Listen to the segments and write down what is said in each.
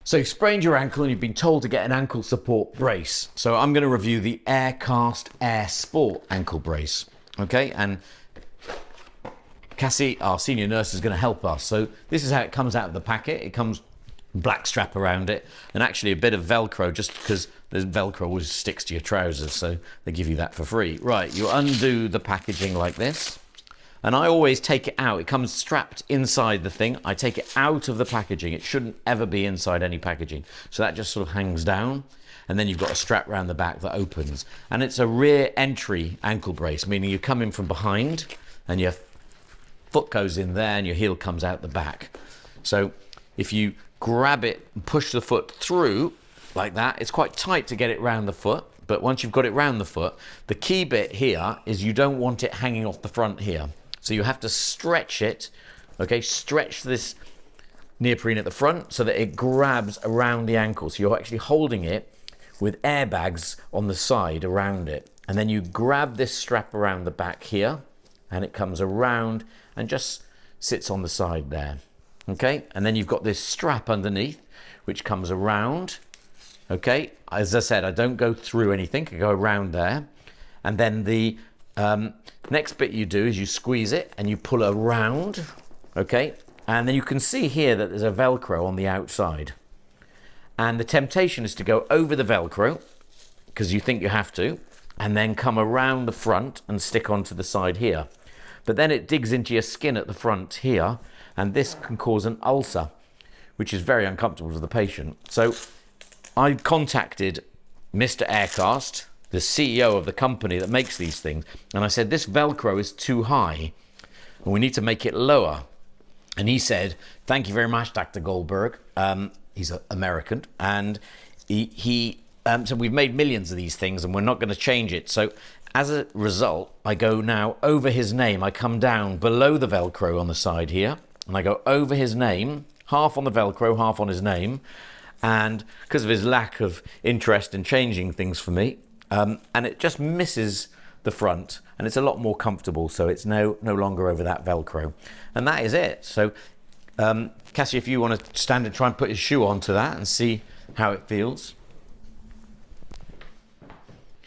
So you've sprained your ankle and you've been told to get an ankle support brace. So I'm going to review the Aircast Airsport Ankle brace. Okay, and Cassie, our senior nurse, is going to help us. So this is how it comes out of the packet. It comes black strap around it and actually a bit of Velcro, just because the Velcro always sticks to your trousers, so they give you that for free. Right, you undo the packaging like this. And I always take it out. It comes strapped inside the thing. I take it out of the packaging. It shouldn't ever be inside any packaging. So that just sort of hangs down. And then you've got a strap around the back that opens. And it's a rear entry ankle brace, meaning you come in from behind and your foot goes in there and your heel comes out the back. So if you grab it and push the foot through like that, it's quite tight to get it round the foot. But once you've got it round the foot, the key bit here is you don't want it hanging off the front here. So you have to stretch it, okay? Stretch this neoprene at the front so that it grabs around the ankle. So you're actually holding it with airbags on the side around it. And then you grab this strap around the back here and it comes around and just sits on the side there, okay? And then you've got this strap underneath which comes around, okay? As I said, I don't go through anything, I go around there. And then the next bit you do is you squeeze it and you pull around, okay? And then you can see here that there's a Velcro on the outside. And the temptation is to go over the Velcro, because you think you have to, and then come around the front and stick onto the side here. But then it digs into your skin at the front here, and this can cause an ulcer, which is very uncomfortable for the patient. So I contacted Mr. Aircast, the CEO of the company that makes these things, and I said, this Velcro is too high and we need to make it lower. And he said, thank you very much, Dr. Goldberg. He's American, and he so we've made millions of these things and we're not going to change it. So as a result, I go now over his name. I come down below the Velcro on the side here and I go over his name, half on the Velcro, half on his name. And because of his lack of interest in changing things for me, and it just misses the front and it's a lot more comfortable, so it's no longer over that Velcro. And that is it. So Cassie, if you want to stand and try and put his shoe onto that and see how it feels.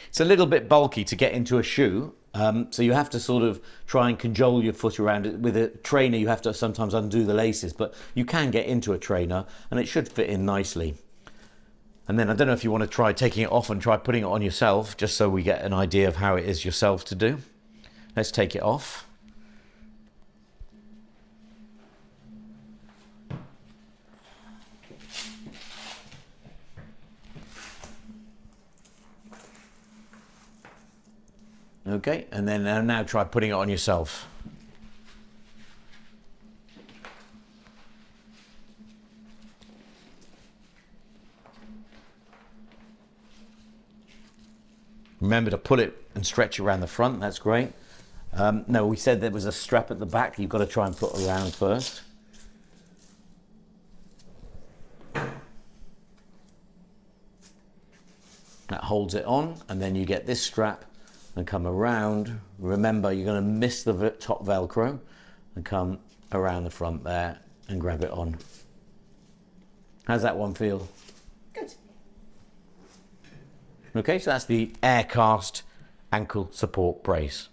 It's a little bit bulky to get into a shoe, so you have to sort of try and cajole your foot around it. With a trainer you have to sometimes undo the laces, but you can get into a trainer and it should fit in nicely. And then I don't know if you want to try taking it off and try putting it on yourself, just so we get an idea of how it is yourself to do. Let's take it off. Okay, and then now try putting it on yourself. Remember to pull it and stretch around the front, that's great. No, we said there was a strap at the back you've got to try and put around first. That holds it on, and then you get this strap and come around. Remember, you're going to miss the top Velcro and come around the front there and grab it on. How's that one feel? Good. Okay, so that's the Aircast ankle support brace.